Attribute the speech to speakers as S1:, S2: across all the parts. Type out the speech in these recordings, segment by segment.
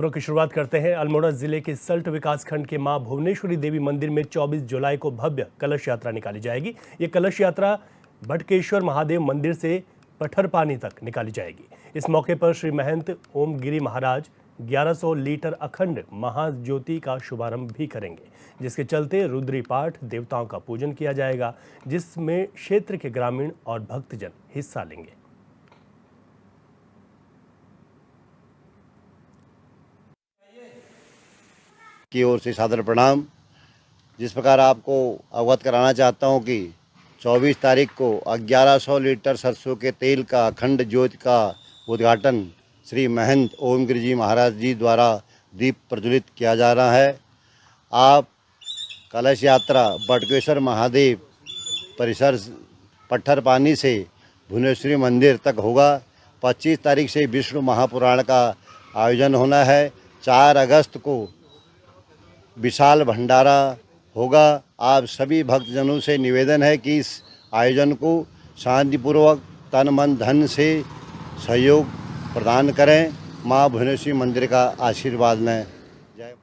S1: खबरों की शुरुआत करते हैं। अल्मोड़ा जिले के सल्ट विकासखंड के मां भुवनेश्वरी देवी मंदिर में 24 जुलाई को भव्य कलश यात्रा निकाली जाएगी। ये कलश यात्रा भटकेश्वर महादेव मंदिर से पठरपानी तक निकाली जाएगी। इस मौके पर श्री महंत ओमगिरी महाराज 1100 लीटर अखंड महाज्योति का शुभारंभ भी करेंगे, जिसके चलते रुद्री पाठ देवताओं का पूजन किया जाएगा, जिसमें क्षेत्र के ग्रामीण और भक्तजन हिस्सा लेंगे।
S2: की ओर से सादर प्रणाम। जिस प्रकार आपको अवगत कराना चाहता हूं कि 24 तारीख को 1100 लीटर सरसों के तेल का अखंड ज्योति का उद्घाटन श्री महंत ओमगिरी जी महाराज जी द्वारा दीप प्रज्वलित किया जा रहा है। आप कलश यात्रा भटकेश्वर महादेव परिसर पठरपानी से भुवनेश्वरी मंदिर तक होगा। 25 तारीख से विष्णु महापुराण का आयोजन होना है। 4 अगस्त को विशाल भंडारा होगा। आप सभी भक्तजनों से निवेदन है कि इस आयोजन को शांतिपूर्वक तन मन धन से सहयोग प्रदान करें। मां भुवनेश्वरी मंदिर का आशीर्वाद लें। जय।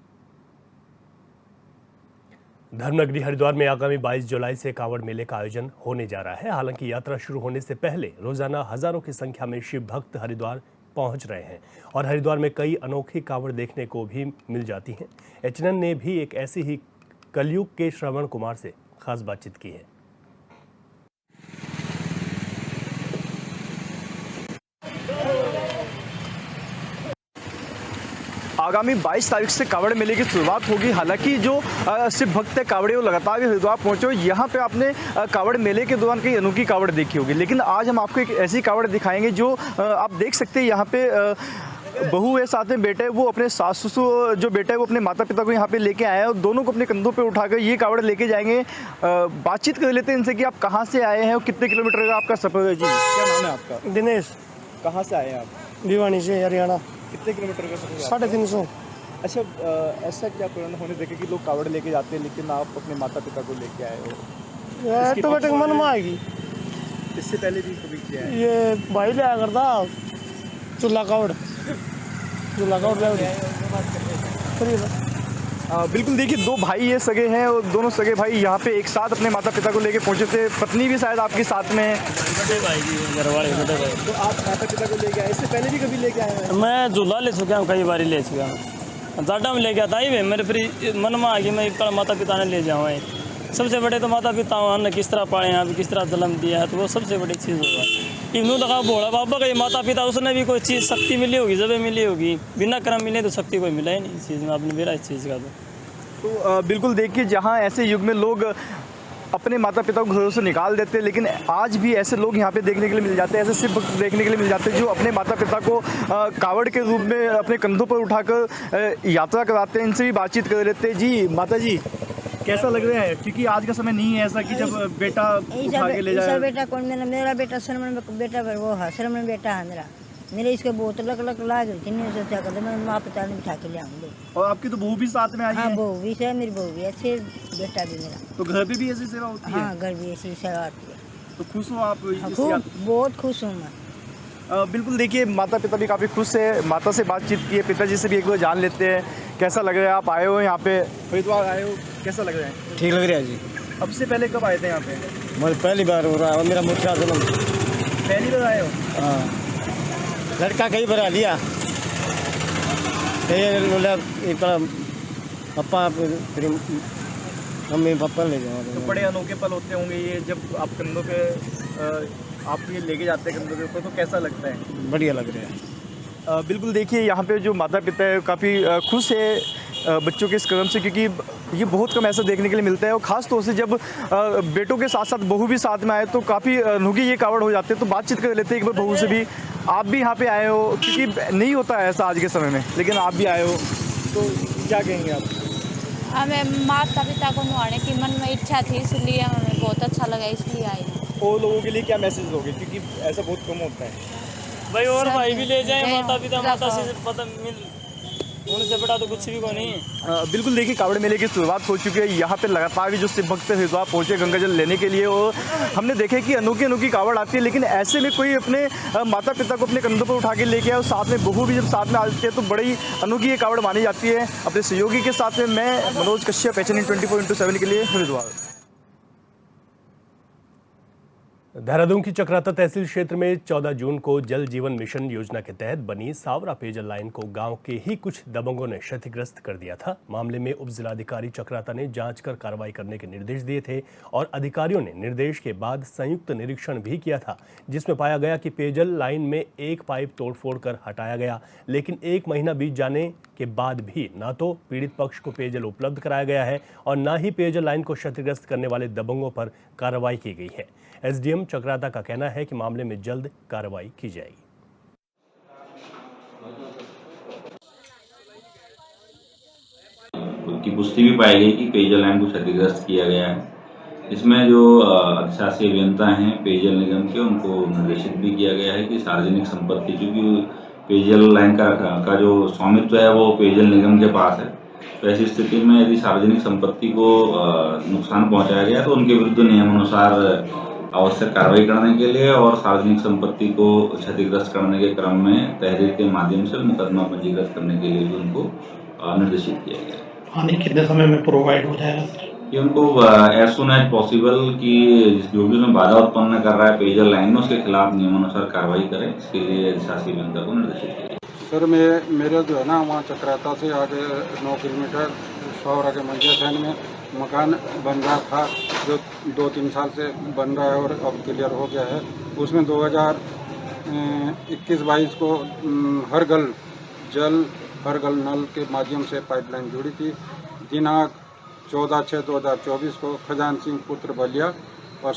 S1: धर्मनगरी हरिद्वार में आगामी 22 जुलाई से कांवड़ मेले का आयोजन होने जा रहा है। हालांकि यात्रा शुरू होने से पहले रोजाना हजारों की संख्या में शिव भक्त हरिद्वार पहुंच रहे हैं और हरिद्वार में कई अनोखी कांवड़ देखने को भी मिल जाती हैं। एचएनएन ने भी एक ऐसी ही कलयुग के श्रवण कुमार से खास बातचीत की है।
S3: आगामी 22 तारीख से कांवड़ मेले की शुरुआत होगी। हालांकि जो शिव भक्त कांवड़े वो लगातार हरिद्वार पहुंचे। यहाँ पे आपने कांवड़ मेले के दौरान कई अनोखी कांवड़ देखी होगी, लेकिन आज हम आपको एक ऐसी कांवड़ दिखाएंगे जो आप देख सकते हैं। यहाँ पे बहू है, साथ में बेटा है, वो अपने सास ससुर जो बेटा है वो अपने माता पिता को यहाँ पे लेके आए हैं और दोनों को अपने कंधों पे उठाकर ये कांवड़ लेके जाएंगे। बातचीत कर लेते हैं इनसे कि आप कहाँ से आए हैं और कितने किलोमीटर का आपका सफ़र है। जी, क्या नाम है आपका?
S4: दिनेश।
S3: कहाँ से आए हैं आप?
S4: भिवानी से, हरियाणा।
S3: कितने किलोमीटर का सफ़र?
S4: 350।
S3: अच्छा, ऐसा क्या पुराण होने देखे कि लोग कांवड़ लेके जाते हैं, लेकिन आप अपने माता पिता को लेके आए हो?
S4: ऑटोमेटिक मन में आएगी।
S3: इससे पहले भी कभी किया है?
S4: ये भाई लिया करता चूल्हा कावड़
S3: बिल्कुल। देखिए, 2 भाई ये सगे हैं और दोनों सगे भाई यहाँ पे एक साथ अपने माता पिता को लेके पहुँचे थे। पत्नी भी शायद आपके साथ में है।
S5: बड़े भाई जी, घर वाले बड़े भाई।
S3: तो आप माता पिता को लेके आए? इससे पहले भी कभी लेके आए हैं?
S5: मैं झूला ले चुका हूँ, कई बार ले चुका हूँ। जाटा में लेके आता ही मेरे फिर मन में आ गई मैं माता पिता ने ले जाऊँ। सबसे बड़े तो माता पिता हमने किस तरह पाले हैं, किस तरह जन्म दिया है, तो वो सबसे बड़ी चीज़ होगा। इन्हों लगा भोला बाबा का ये माता पिता, उसने भी कोई चीज़ शक्ति मिली होगी, जब मिली होगी। बिना कर्म मिले तो शक्ति कोई मिला ही नहीं इस चीज़ में। आपने मेरा इस चीज़ का
S3: तो बिल्कुल देखिए, जहाँ ऐसे युग में लोग अपने माता पिता को घरों से निकाल देते हैं, लेकिन आज भी ऐसे लोग यहाँ पे देखने के लिए मिल जाते हैं, ऐसे शिव भक्त देखने के लिए मिल जाते हैं जो अपने माता पिता को कावड़ के रूप में अपने कंधों पर उठाकर यात्रा कराते हैं। इनसे भी बातचीत कर लेते हैं। जी माता जी, कैसा लग रहा है? क्योंकि आज का समय नहीं है ऐसा कि जब बेटा उठा के ले जाए।
S6: बेटा कौन? मेरा बेटा शर्मन बेटा वो है, शर्मन बेटा है मेरे इसके बहुत लग लाग रही थी। नहीं सोचा कर मैं माँ पिता ने बिठा के ले आऊँगी।
S3: और आपकी तो बहू भी साथ में आई है?
S6: हाँ, बहू भी है, मेरी बहू भी अच्छे, बेटा भी मेरा।
S3: तो घर पे भी ऐसी सेवा होती है?
S6: हाँ, घर भी ऐसी सेवा होती है।
S3: तो खुश हो आप?
S6: खूब, बहुत खुश हूँ मैं।
S3: बिल्कुल। देखिए, माता पिता भी काफ़ी खुश है। माता से बातचीत की है, पिताजी से भी एक बार जान लेते हैं कैसा लग रहा है। आप आए हो यहाँ पे, हरिद्वार आए हो, कैसा लग रहा है?
S4: ठीक लग रहा है जी।
S3: अब से पहले कब आए थे यहाँ पे?
S4: मैं पहली बार हो रहा है, मेरा मुखिया जन्म।
S3: पहली बार आए हो?
S4: हाँ, लड़का कई बार लिया पापा, फिर मम्मी पापा ले जाओ।
S3: तो बड़े अनोखे पल होते होंगे ये, जब आप कंधों पे आप ये लेके जाते हैं कंधों के ऊपर, तो कैसा लगता है?
S4: बढ़िया लग रहा है।
S3: बिल्कुल। देखिए, यहाँ पे जो माता पिता है काफ़ी खुश है बच्चों के इस कदम से, क्योंकि ये बहुत कम ऐसा देखने के लिए मिलता है। और ख़ास तौर से जब बेटों के साथ साथ बहू भी साथ में आए तो काफ़ी अनोखी ये कावड़ हो जाते हैं। तो बातचीत कर लेते हैं एक बार बहू से भी। आप भी यहाँ पे आए हो, क्योंकि नहीं होता है ऐसा आज के समय में, लेकिन आप भी आए हो, तो क्या कहेंगे आप?
S7: हमें माता पिता को नहाने की मन में इच्छा थी, इसलिए हमें बहुत अच्छा लगा, इसलिए आए।
S3: और लोगों के लिए क्या मैसेज दोगे, क्योंकि ऐसा बहुत कम होता है?
S5: भाई और भाई भी ले जाए, माता पिता माता से पता मिल उनसे बड़ा तो कुछ भी को नहीं।
S3: बिल्कुल, देखिए कावड़ मेले की शुरुआत हो चुकी है। यहाँ पे लगातार भी जो शिव भक्त हरिद्वार पहुँचे गंगा जल लेने के लिए, और हमने देखे कि अनोखी अनोखी कावड़ आती है, लेकिन ऐसे में कोई अपने माता पिता को अपने कंधों पर उठा के लेके आए और साथ में बहू भी जब साथ में आती है तो बड़ी अनोखी ये कावड़ मानी जाती है। अपने सहयोगी के साथ में मैं मनोज कश्यप, HN 24/7 के लिए हरिद्वार।
S1: देहरादून की चक्राता तहसील क्षेत्र में 14 जून को जल जीवन मिशन योजना के तहत बनी सावरा पेयजल लाइन को गांव के ही कुछ दबंगों ने क्षतिग्रस्त कर दिया था। मामले में उप जिलाधिकारी चक्राता ने जांच कर कार्रवाई करने के निर्देश दिए थे और अधिकारियों ने निर्देश के बाद संयुक्त निरीक्षण भी किया था, जिसमें पाया गया कि पेयजल लाइन में एक पाइप तोड़फोड़ कर हटाया गया, लेकिन 1 महीना बीत जाने के बाद भी न तो पीड़ित पक्ष को पेयजल उपलब्ध कराया गया है और न ही पेयजल लाइन को क्षतिग्रस्त करने वाले दबंगों पर कार्रवाई की गई है। एसडीएम चक्राता का कहना है कि मामले में जल्द कार्रवाई की जाएगी।
S8: उनकी पुष्टि भी पाई गई कि पेयजल लाइन को क्षतिग्रस्त किया गया है। इसमें जो अधिशासी अभियंता हैं पेयजल निगम के, उनको निर्देशित भी किया गया है कि सार्वजनिक संपत्ति, चूंकि पेयजल लाइन का जो स्वामित्व है वो पेयजल निगम के पास है, तो ऐसी स्थिति में यदि सार्वजनिक संपत्ति को नुकसान पहुंचाया गया तो उनके विरुद्ध नियमानुसार आवश्यक कार्रवाई करने के लिए और सार्वजनिक संपत्ति को क्षतिग्रस्त करने के क्रम में तहरीर के माध्यम से मुकदमा पंजीकृत करने के लिए भी उनको निर्देशित किया गया।
S9: आने कितने समय में प्रोवाइड हो जाएगा सर?
S8: कि उनको एज सुन एज पॉसिबल कि जो भी उसमें बाधा उत्पन्न कर रहा है पेयजल लाइन में, उसके खिलाफ नियमानुसार कार्रवाई करें, इसके लिए अधिशासी अभियंता को निर्देशित किया।
S10: सर मेरा जो है ना वहाँ चक्राता से आगे 9 किलोमीटर सावरा के मंजिल में मकान बन रहा था, जो 2-3 साल से बन रहा है और अब क्लियर हो गया है। उसमें 2021-22 को हर घल नल के माध्यम से पाइपलाइन जुड़ी थी। दिनांक 14/6/2024 को खजान सिंह पुत्र बलिया और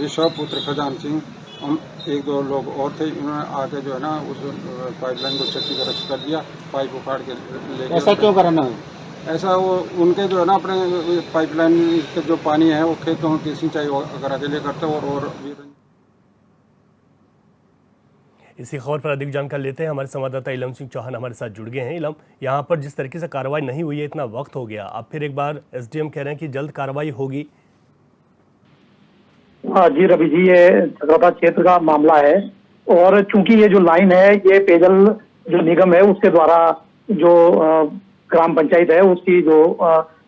S10: ऋषभ पुत्र खजान सिंह, हम 1-2 लोग और थे, इन्होंने आके जो है ना उस पाइपलाइन को क्षतिग्रस्त कर दिया, पाइप उखाड़ के ले।
S4: ऐसा क्यों करना है?
S10: ऐसा वो उनके जो है ना अपने पाइपलाइन के जो पानी है वो खेतों की सिंचाई वगैरह के लिए करते हैं। और
S1: इसी खबर पर अधिक जानकारी लेते हैं। हमारे संवाददाता इलम सिंह चौहान हमारे साथ जुड़ गए हैं। इलम, यहाँ पर जिस तरीके से कार्रवाई नहीं हुई है, इतना वक्त हो गया, अब फिर एक बार एसडीएम कह रहे हैं कि जल्द कार्रवाई होगी।
S9: हाँ जी रवि जी, ये चक्राता क्षेत्र का मामला है और चूंकि ये जो लाइन है ये पेयजल जो निगम है उसके द्वारा जो ग्राम पंचायत है उसकी जो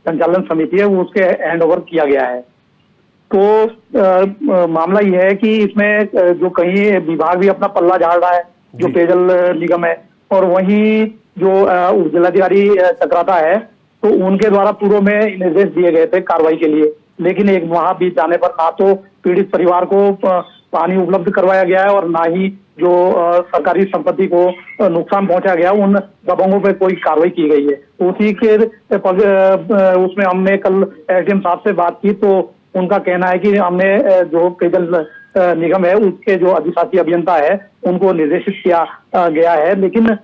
S9: संचालन समिति है वो उसके हैंड ओवर किया गया है। तो मामला ये है कि इसमें जो कहीं विभाग भी अपना पल्ला झाड़ रहा है, जो पेयजल निगम है, और वहीं जो उप जिलाधिकारी चक्राता है तो उनके द्वारा पूर्व में निर्देश दिए गए थे कार्रवाई के लिए, लेकिन 1 माह बीत जाने पर ना तो पीड़ित परिवार को पानी उपलब्ध करवाया गया है और ना ही जो सरकारी संपत्ति को नुकसान पहुंचाया गया, उन दबंगों पर कोई कार्रवाई की गई है। उसी के उसमें हमने कल एसडीएम साहब से बात की तो उनका कहना है कि हमने जो पेयजल निगम है उसके जो अधिशासी अभियंता है उनको निर्देशित किया गया है, लेकिन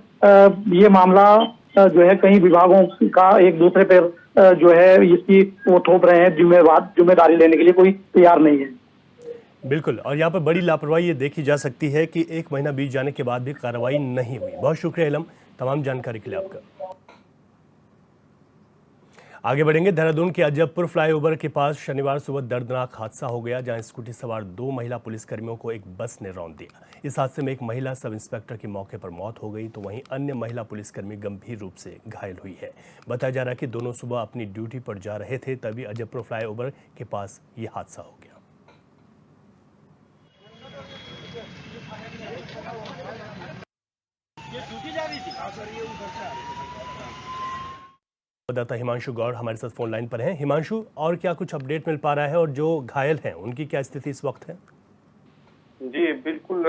S9: ये मामला जो है कई विभागों का एक दूसरे पर जो है इसकी वो थोप रहे हैं, जिम्मेदारी लेने के लिए कोई तैयार नहीं है।
S1: बिल्कुल, और यहाँ पर बड़ी लापरवाही ये देखी जा सकती है कि 1 महीना बीत जाने के बाद भी कार्रवाई नहीं हुई। बहुत शुक्रिया इलम, तमाम जानकारी के लिए आपका। आगे बढ़ेंगे। देहरादून के अजबपुर फ्लाईओवर के पास शनिवार सुबह दर्दनाक हादसा हो गया, जहां स्कूटी सवार 2 महिला पुलिसकर्मियों को एक बस ने रौंद दिया। इस हादसे में एक महिला सब इंस्पेक्टर की मौके पर मौत हो गई, तो वहीं अन्य महिला पुलिसकर्मी गंभीर रूप से घायल हुई है। बताया जा रहा है कि दोनों सुबह अपनी ड्यूटी पर जा रहे थे, तभी अजबपुर फ्लाईओवर के पास ये हादसा हो गया। संवाददाता हिमांशु गौड़ हमारे साथ फोन लाइन पर हैं। हिमांशु, और क्या कुछ अपडेट मिल पा रहा है और जो घायल हैं उनकी क्या स्थिति इस वक्त है?
S11: जी बिल्कुल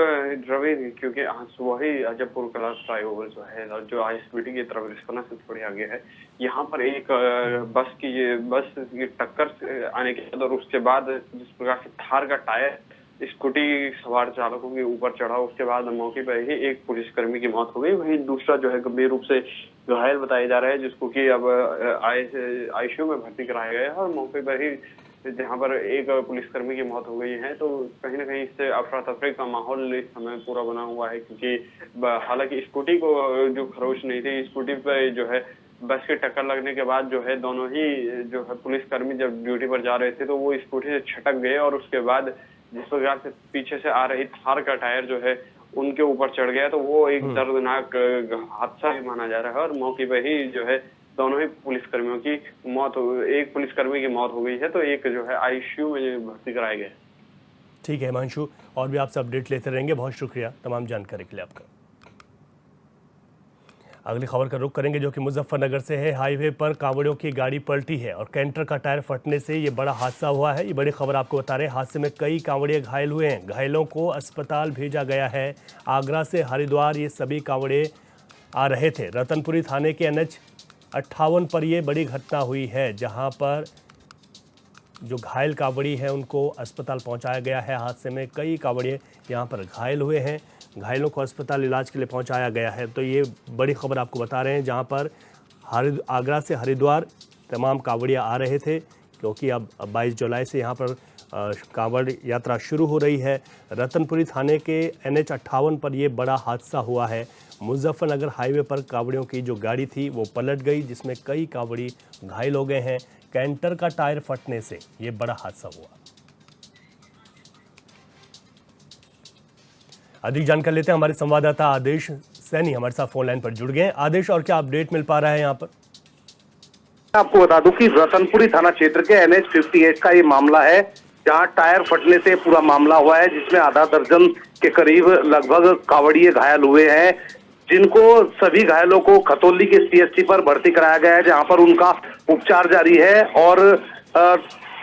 S11: रवि, क्योंकि आज सुबह ही अजबपुर कला फ्लाईओवर जो है जो आईएसबीटी की तरफ रिस्पना से थोड़ी आगे है, यहाँ पर एक बस की टक्कर आने के बाद और उसके बाद जिस प्रकार से थार का टायर स्कूटी सवार चालकों के ऊपर चढ़ा, उसके बाद मौके पर ही एक पुलिसकर्मी की मौत हो गई। वहीं दूसरा जो है गंभीर रूप से घायल बताया जा रहा है, जिसको कि अब आईसीयू में भर्ती कराया गया है और मौके पर ही जहां पर एक पुलिसकर्मी की मौत हो गई है। तो कहीं ना कहीं इससे अफरा तफरी का माहौल इस समय पूरा बना हुआ है, क्योंकि हालांकि स्कूटी को जो खरोच नहीं थी, स्कूटी पे जो है बस की टक्कर लगने के बाद जो है दोनों ही जो है पुलिसकर्मी जब ड्यूटी पर जा रहे थे तो वो स्कूटी से छटक गए और उसके बाद जिस प्रकार से पीछे से आ रही थार का टायर जो है उनके ऊपर चढ़ गया। तो वो एक दर्दनाक हादसा ही माना जा रहा है और मौके पर ही जो है दोनों ही पुलिसकर्मियों की मौत हो, एक पुलिसकर्मी की मौत हो गई है, तो एक जो है आईसीयू में भर्ती कराया गया है।
S1: ठीक है हिमांशु, और भी आपसे अपडेट लेते रहेंगे। बहुत शुक्रिया तमाम जानकारी के लिए आपका। अगली खबर का रुख करेंगे जो कि मुजफ्फरनगर से है। हाईवे पर कांवड़ियों की गाड़ी पलटी है और कैंटर का टायर फटने से ये बड़ा हादसा हुआ है। ये बड़ी खबर आपको बता रहे हैं। हादसे में कई कांवड़िए घायल हुए हैं। घायलों को अस्पताल भेजा गया है। आगरा से हरिद्वार ये सभी कांवड़िए आ रहे थे। रतनपुरी थाने के NH 58 पर ये बड़ी घटना हुई है, जहां पर जो घायल कांवड़ी है उनको अस्पताल पहुंचाया गया है। हादसे में कई कांवड़िए यहां पर घायल हुए हैं। घायलों को अस्पताल इलाज के लिए पहुंचाया गया है। तो ये बड़ी खबर आपको बता रहे हैं, जहां पर आगरा से हरिद्वार तमाम कांवड़िया आ रहे थे, क्योंकि अब 22 जुलाई से यहां पर कांवड़ यात्रा शुरू हो रही है। रतनपुरी थाने के NH 58 पर यह बड़ा हादसा हुआ है। मुजफ्फरनगर हाईवे पर कांवड़ियों की जो गाड़ी थी वो पलट गई, जिसमें कई कांवड़ी घायल हो गए हैं। कैंटर का टायर फटने से ये बड़ा हादसा हुआ। अधिक जानकारी लेते हैं। हमारे संवाददाता आदेश सैनी हमारे साथ फोन लाइन पर जुड़ गए हैं। आदेश, और क्या अपडेट मिल पा रहा है यहाँ पर?
S12: आपको बता दूं कि रतनपुरी थाना क्षेत्र के NH 58 का ये मामला है, जहां टायर फटने से पूरा मामला हुआ है, जिसमें आधा दर्जन के करीब लगभग कांवड़िए घायल हुए हैं, जिनको सभी घायलों को खतौली के CHC पर भर्ती कराया गया है, जहां पर उनका उपचार जारी है। और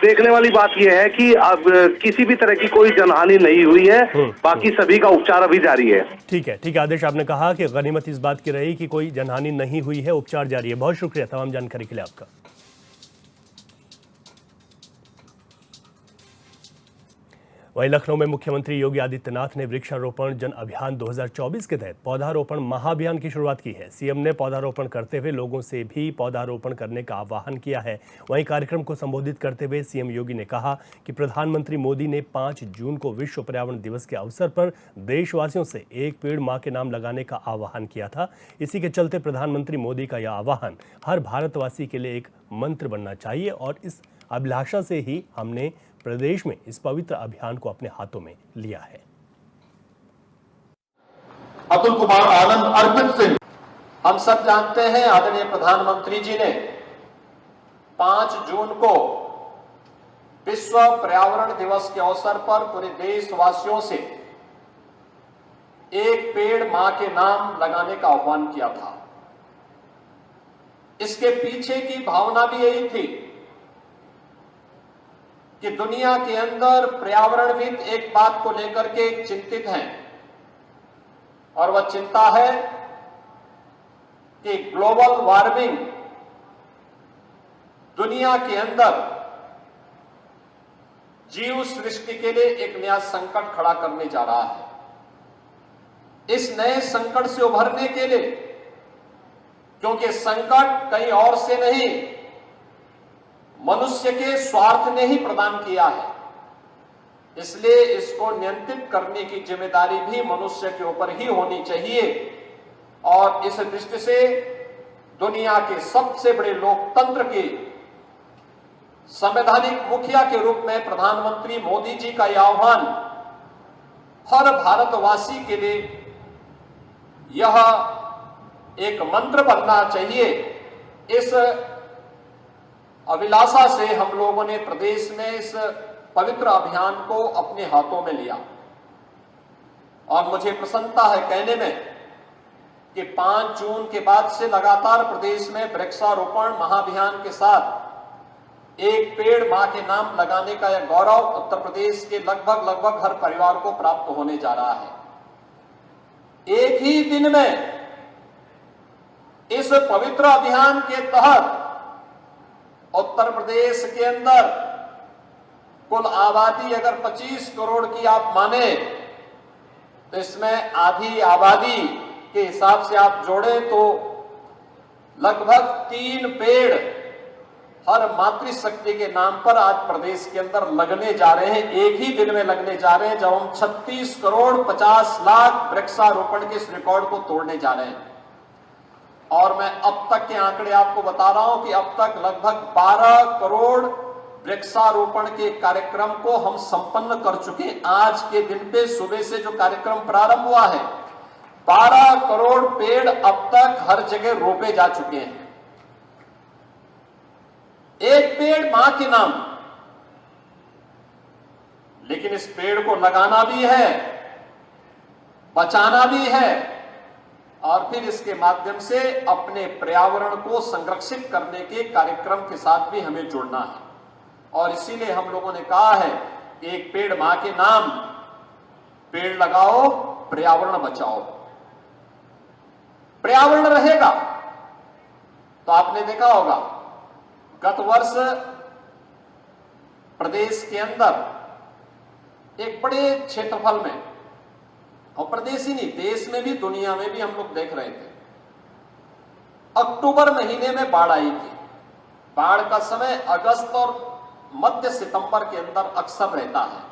S12: देखने वाली बात यह है कि अब किसी भी तरह की कोई जनहानि नहीं हुई है, बाकी सभी का उपचार अभी जारी है।
S1: ठीक है आदेश, आपने कहा कि गनीमत इस बात की रही कि कोई जनहानि नहीं हुई है, उपचार जारी है। बहुत शुक्रिया तमाम जानकारी के लिए आपका। वहीं लखनऊ में मुख्यमंत्री योगी आदित्यनाथ ने वृक्षारोपण जन अभियान 2024 के तहत पौधारोपण महाअभियान की शुरुआत की है। सीएम ने पौधारोपण करते हुए लोगों से भी पौधारोपण करने का आह्वान किया है। वहीं कार्यक्रम को संबोधित करते हुए सीएम योगी ने कहा कि प्रधानमंत्री मोदी ने 5 जून को विश्व पर्यावरण दिवस के अवसर पर देशवासियों से एक पेड़ मां के नाम लगाने का आह्वान किया था। इसी के चलते प्रधानमंत्री मोदी का यह आह्वान हर भारतवासी के लिए एक मंत्र बनना चाहिए और इस अभिलाषा से ही हमने प्रदेश में इस पवित्र अभियान को अपने हाथों में लिया है।
S13: अतुल कुमार आनंद, अर्पित सिंह। हम सब जानते हैं आदरणीय प्रधानमंत्री जी ने 5 जून को विश्व पर्यावरण दिवस के अवसर पर पूरे देशवासियों से एक पेड़ मां के नाम लगाने का आह्वान किया था। इसके पीछे की भावना भी यही थी कि दुनिया के अंदर पर्यावरणविद एक बात को लेकर के चिंतित हैं, और वह चिंता है कि ग्लोबल वार्मिंग दुनिया के अंदर जीव सृष्टि के लिए एक नया संकट खड़ा करने जा रहा है। इस नए संकट से उभरने के लिए, क्योंकि संकट कहीं और से नहीं, मनुष्य के स्वार्थ ने ही प्रदान किया है, इसलिए इसको नियंत्रित करने की जिम्मेदारी भी मनुष्य के ऊपर ही होनी चाहिए। और इस दृष्टि से दुनिया के सबसे बड़े लोकतंत्र के संवैधानिक मुखिया के रूप में प्रधानमंत्री मोदी जी का यह आह्वान हर भारतवासी के लिए यह एक मंत्र बनना चाहिए। इस अभिलाषा से हम लोगों ने प्रदेश में इस पवित्र अभियान को अपने हाथों में लिया, और मुझे प्रसन्नता है कहने में कि 5 जून के बाद से लगातार प्रदेश में वृक्षारोपण महाअभियान के साथ एक पेड़ मां के नाम लगाने का यह गौरव उत्तर प्रदेश के लगभग हर परिवार को प्राप्त होने जा रहा है। एक ही दिन में इस पवित्र अभियान के तहत उत्तर प्रदेश के अंदर कुल आबादी अगर 25 करोड़ की आप माने, तो इसमें आधी आबादी के हिसाब से आप जोड़ें तो लगभग 3 पेड़ हर मातृशक्ति के नाम पर आज प्रदेश के अंदर लगने जा रहे हैं, एक ही दिन में लगने जा रहे हैं, जब हम 36 करोड़ 50 लाख वृक्षारोपण के इस रिकॉर्ड को तोड़ने जा रहे हैं। और मैं अब तक के आंकड़े आपको बता रहा हूं कि अब तक लगभग 12 करोड़ वृक्षारोपण के कार्यक्रम को हम संपन्न कर चुके हैं। आज के दिन पे सुबह से जो कार्यक्रम प्रारंभ हुआ है, 12 करोड़ पेड़ अब तक हर जगह रोपे जा चुके हैं। एक पेड़ मां के नाम, लेकिन इस पेड़ को लगाना भी है, बचाना भी है और फिर इसके माध्यम से अपने पर्यावरण को संरक्षित करने के कार्यक्रम के साथ भी हमें जुड़ना है। और इसीलिए हम लोगों ने कहा है कि एक पेड़ मां के नाम, पेड़ लगाओ, पर्यावरण बचाओ। पर्यावरण रहेगा तो आपने देखा होगा गत वर्ष प्रदेश के अंदर एक बड़े क्षेत्रफल में, और प्रदेश ही नहीं देश में भी दुनिया में भी हम लोग देख रहे थे, अक्टूबर महीने में बाढ़ आई थी। बाढ़ का समय अगस्त और मध्य सितंबर के अंदर अक्सर रहता है,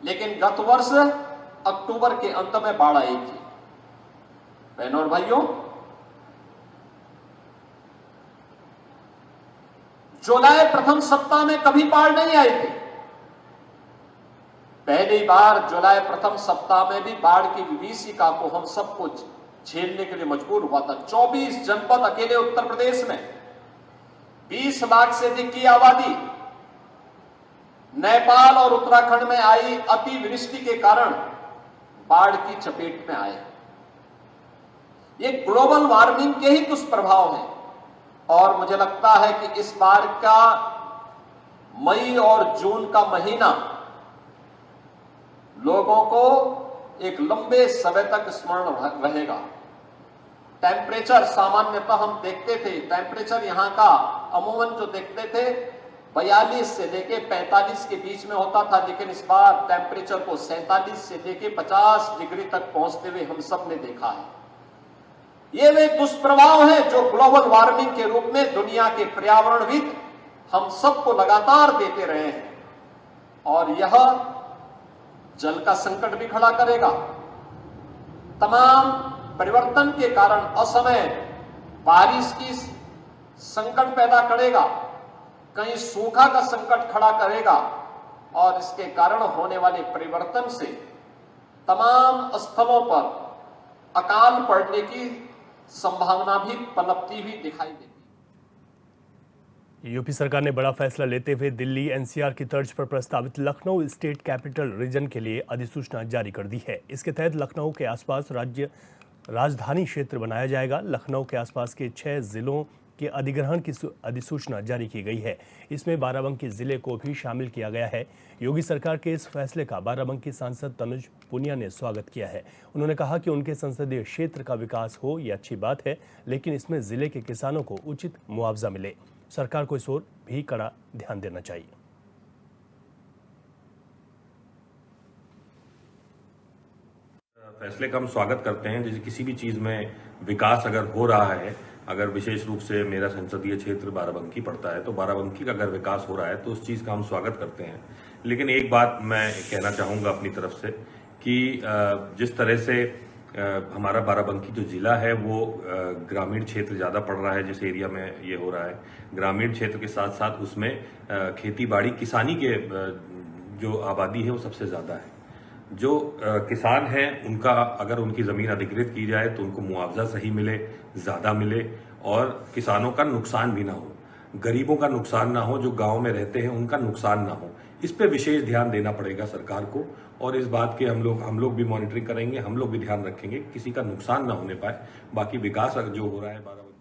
S13: लेकिन गत वर्ष अक्टूबर के अंत में बाढ़ आई थी। बहनों और भाइयों, जुलाई प्रथम सप्ताह में कभी बाढ़ नहीं आई थी। पहली बार जुलाई प्रथम सप्ताह में भी बाढ़ की विभीषिका को हम सब कुछ झेलने के लिए मजबूर हुआ था। 24 जनपद अकेले उत्तर प्रदेश में, 20 लाख से अधिक की आबादी, नेपाल और उत्तराखंड में आई अतिवृष्टि के कारण बाढ़ की चपेट में आए। ये ग्लोबल वार्मिंग के ही दुष्प्रभाव हैं। और मुझे लगता है कि इस बार का मई और जून का महीना लोगों को एक लंबे समय तक स्मरण रहेगा। टेम्परेचर सामान्यतः हम देखते थे, टेम्परेचर यहां का अमूमन जो देखते थे 42 से लेके 45 के बीच में होता था, लेकिन इस बार टेम्परेचर को 47 से लेके 50 डिग्री तक पहुंचते हुए हम सब ने देखा है। ये वे दुष्प्रभाव हैं जो ग्लोबल वार्मिंग के रूप में दुनिया के पर्यावरणविद हम सबको लगातार देते रहे हैं। और यह जल का संकट भी खड़ा करेगा। तमाम परिवर्तन के कारण असमय बारिश की संकट पैदा करेगा, कहीं सूखा का संकट खड़ा करेगा और इसके कारण होने वाले परिवर्तन से तमाम स्थलों पर अकाल पड़ने की संभावना भी पनपती हुई दिखाई देती।
S1: यूपी सरकार ने बड़ा फैसला लेते हुए दिल्ली एनसीआर की तर्ज पर प्रस्तावित लखनऊ स्टेट कैपिटल रीजन के लिए अधिसूचना जारी कर दी है। इसके तहत लखनऊ के आसपास राज्य राजधानी क्षेत्र बनाया जाएगा। लखनऊ के आसपास के 6 जिलों के अधिग्रहण की अधिसूचना जारी की गई है। इसमें बाराबंकी जिले को भी शामिल किया गया है। योगी सरकार के इस फैसले का बाराबंकी सांसद तनुज पुनिया ने स्वागत किया है। उन्होंने कहा कि उनके संसदीय क्षेत्र का विकास हो ये अच्छी बात है, लेकिन इसमें जिले के किसानों को उचित मुआवजा मिले। सरकार को इस ओर भी कड़ा ध्यान देना चाहिए।
S14: फैसले का हम स्वागत करते हैं। जैसे किसी भी चीज में विकास अगर हो रहा है, अगर विशेष रूप से मेरा संसदीय क्षेत्र बाराबंकी पड़ता है, तो बाराबंकी का अगर विकास हो रहा है तो उस चीज का हम स्वागत करते हैं। लेकिन एक बात मैं कहना चाहूंगा अपनी तरफ से कि जिस तरह से हमारा बाराबंकी जो जिला है वो ग्रामीण क्षेत्र ज्यादा पड़ रहा है, जिस एरिया में ये हो रहा है, ग्रामीण क्षेत्र के साथ साथ उसमें खेती बाड़ी किसानी के जो आबादी है वो सबसे ज्यादा है। जो किसान हैं उनका अगर उनकी जमीन अधिग्रहित की जाए तो उनको मुआवजा सही मिले, ज्यादा मिले और किसानों का नुकसान भी ना हो, गरीबों का नुकसान ना हो, जो गांव में रहते हैं उनका नुकसान ना हो। इस पे विशेष ध्यान देना पड़ेगा सरकार को और इस बात के हम लोग भी मॉनिटरिंग करेंगे, हम लोग भी ध्यान रखेंगे किसी का नुकसान ना होने पाए। बाकी विकास जो हो रहा है बाराबंकी।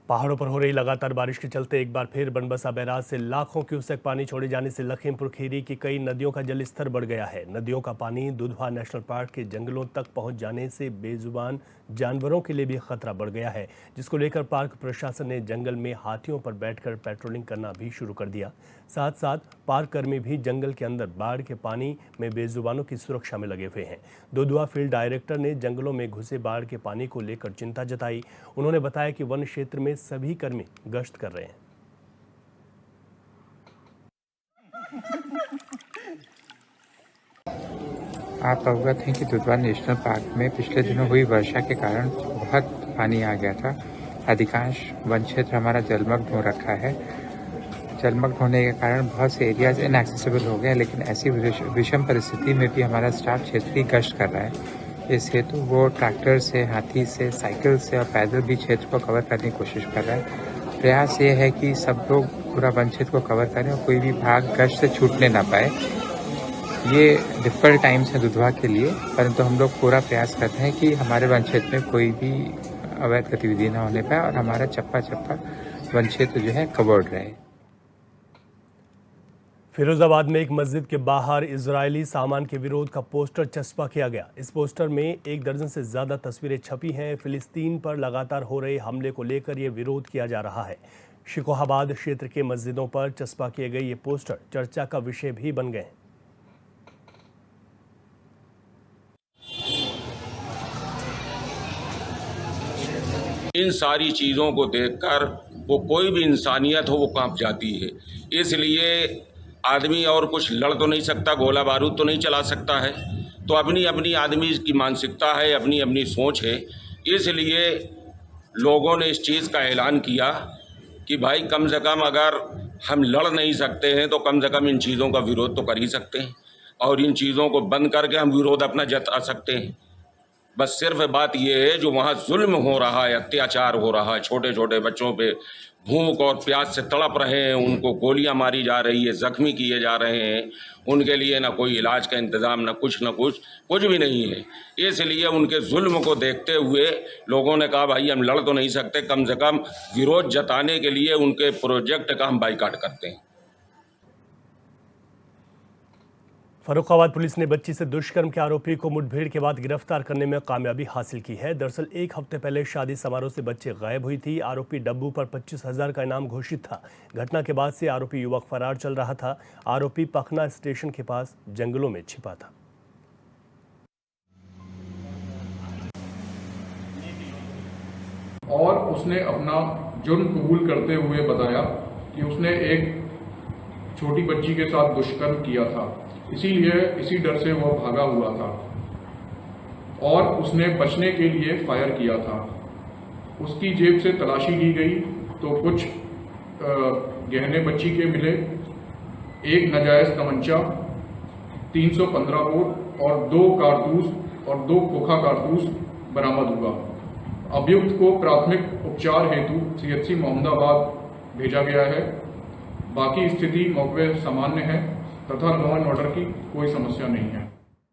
S1: पहाड़ों पर हो रही लगातार बारिश के चलते एक बार फिर बनबसा बैराज से लाखों क्यूसेक पानी छोड़े जाने से लखीमपुर खीरी की कई नदियों का जलस्तर बढ़ गया है। नदियों का पानी दुधवा नेशनल पार्क के जंगलों तक पहुंच जाने से बेजुबान जानवरों के लिए भी खतरा बढ़ गया है, जिसको लेकर पार्क प्रशासन ने जंगल में हाथियों पर बैठकर पेट्रोलिंग करना भी शुरू कर दिया। साथ साथ पार्क कर्मी भी जंगल के अंदर बाढ़ के पानी में बेजुबानों की सुरक्षा में लगे हुए हैं। दुधवा फील्ड डायरेक्टर ने जंगलों में घुसे बाढ़ के पानी को लेकर चिंता जताई। उन्होंने बताया कि वन क्षेत्र में में सभी कर्मी गश्त कर रहे हैं।
S15: आप अवगत हैं कि दुधवा नेशनल पार्क में पिछले दिनों हुई वर्षा के कारण बहुत पानी आ गया था। अधिकांश वन क्षेत्र हमारा जलमग्न हो रखा है। जलमग्न होने के कारण बहुत से एरियाज इनएक्सेसिबल हो गए, लेकिन ऐसी विषम परिस्थिति में भी हमारा स्टाफ क्षेत्र की गश्त कर रहा है। इस हेतु वो ट्रैक्टर से, हाथी से, साइकिल से और पैदल भी क्षेत्र को कवर करने की कोशिश कर रहा है। प्रयास ये है कि सब लोग पूरा वन क्षेत्र को कवर करें और कोई भी भाग गश्त से छूटने ना पाए। ये डिफिकल्ट टाइम्स है दुधवा के लिए, परंतु हम लोग पूरा प्रयास करते हैं कि हमारे वन क्षेत्र में कोई भी अवैध गतिविधि ना होने पाए और हमारा चप्पा चप्पा वन क्षेत्र जो है कवर्ड रहे।
S1: फिरोजाबाद में एक मस्जिद के बाहर इजरायली सामान के विरोध का पोस्टर चस्पा किया गया। इस पोस्टर में 1 दर्जन से ज्यादा तस्वीरें छपी हैं। फिलिस्तीन पर लगातार हो रहे हमले को लेकर यह विरोध किया जा रहा है। शिकोहाबाद क्षेत्र के मस्जिदों पर चस्पा किए गए ये पोस्टर चर्चा का विषय भी बन गए।
S16: इन सारी चीज़ों को देखकर वो कोई भी इंसानियत हो वो कांप जाती है। इसलिए आदमी और कुछ लड़ तो नहीं सकता, गोला बारूद तो नहीं चला सकता है। तो अपनी अपनी आदमी की मानसिकता है, अपनी अपनी सोच है। इसलिए लोगों ने इस चीज़ का ऐलान किया कि भाई कम से कम अगर हम लड़ नहीं सकते हैं तो कम से कम इन चीज़ों का विरोध तो कर ही सकते हैं और इन चीज़ों को बंद करके हम विरोध अपना जता सकते हैं। बस सिर्फ बात यह है जो वहाँ जुल्म हो रहा है, अत्याचार हो रहा है, छोटे छोटे बच्चों पे भूख और प्यास से तड़प रहे हैं, उनको गोलियां मारी जा रही है, जख्मी किए जा रहे हैं, उनके लिए ना कोई इलाज का इंतज़ाम, ना कुछ भी नहीं है। इसलिए उनके जुल्म को देखते हुए लोगों ने कहा भाई हम लड़ तो नहीं सकते, कम से कम विरोध जताने के लिए उनके प्रोजेक्ट का हम बाइकाट करते हैं।
S1: फर्रुखाबाद पुलिस ने बच्ची से दुष्कर्म के आरोपी को मुठभेड़ के बाद गिरफ्तार करने में कामयाबी हासिल की है। दरअसल 1 हफ्ते पहले शादी समारोह से बच्ची गायब हुई थी। आरोपी डब्बू पर 25,000 का इनाम घोषित था। घटना के बाद से आरोपी युवक फरार चल रहा था। आरोपी पखना स्टेशन के पास जंगलों में छिपा था।
S17: और उसने अपना जुर्म कबूल करते हुए बताया कि उसने एक छोटी बच्ची के साथ दुष्कर्म किया था, इसीलिए इसी डर से वह भागा हुआ था और उसने बचने के लिए फायर किया था। उसकी जेब से तलाशी की गई तो कुछ गहने बच्ची के मिले, एक नाजायज तमंचा, 315 बोर और 2 कारतूस और 2 खोखा कारतूस बरामद हुआ। अभियुक्त को प्राथमिक उपचार हेतु CHC मोहम्मदाबाद भेजा गया है। बाकी स्थिति मौके सामान्य है तथा लॉ एंड ऑर्डर की कोई समस्या नहीं है।